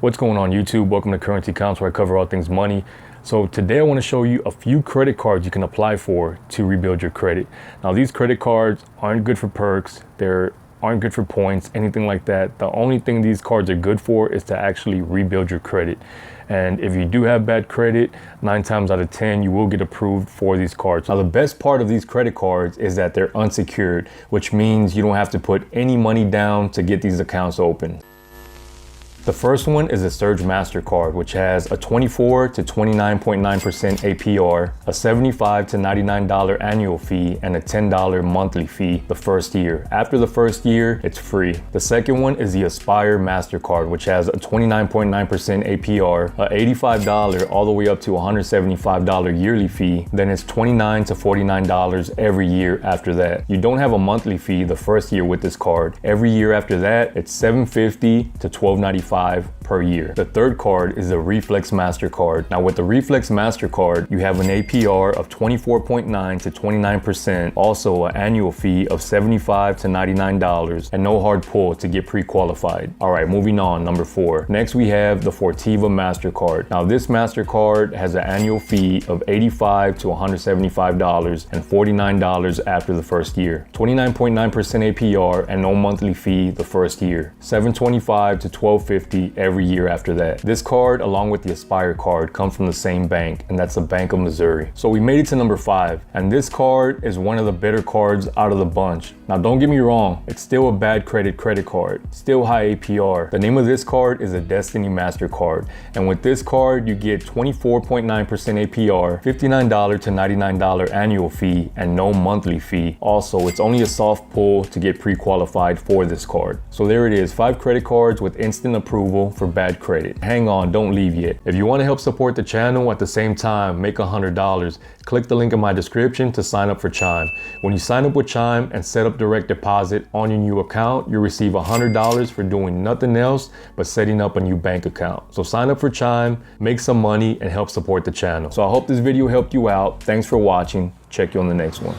What's going on YouTube? Welcome to Currency Counts, where I cover all things money. So today I want to show you a few credit cards you can apply for to rebuild your credit. Now these credit cards aren't good for perks, they aren't good for points, anything like that. The only thing these cards are good for is to actually rebuild your credit. And if you do have bad credit, 9 times out of 10, you will get approved for these cards. Now, the best part of these credit cards is that they're unsecured, which means you don't have to put any money down to get these accounts open. The first one is a Surge MasterCard, which has a 24 to 29.9% APR, a $75 to $99 annual fee, and a $10 monthly fee the first year. After the first year, it's free. The second one is the Aspire MasterCard, which has a 29.9% APR, a $85 all the way up to $175 yearly fee. Then it's $29 to $49 every year after that. You don't have a monthly fee the first year with this card. Every year after that, it's $750 to $1295 per year. The third card is the Reflex MasterCard. Now with the Reflex MasterCard, you have an APR of 24.9 to 29%, also an annual fee of $75 to $99, and no hard pull to get pre-qualified. All right, moving on, number 4. Next we have the Fortiva MasterCard. Now this MasterCard has an annual fee of $85 to $175 and $49 after the first year. 29.9% APR and no monthly fee the first year. $725 to $1250 every year after that. This card, along with the Aspire card, come from the same bank, and that's the Bank of Missouri. So we made it to number 5, and this card is one of the better cards out of the bunch. Now don't get me wrong, it's still a bad credit card, still high APR. The name of this card is a Destiny MasterCard, and with this card you get 24.9% APR, $59 to $99 annual fee, and no monthly fee. Also, it's only a soft pull to get pre-qualified for this card. So there it is, 5 credit cards with instant approval for bad credit. Hang on, don't leave yet. If you want to help support the channel at the same time, make $100, click the link in my description to sign up for Chime. When you sign up with Chime and set up direct deposit on your new account, you receive $100 for doing nothing else but setting up a new bank account. So sign up for Chime, make some money, and help support the channel. So I hope this video helped you out. Thanks for watching. Check you on the next one.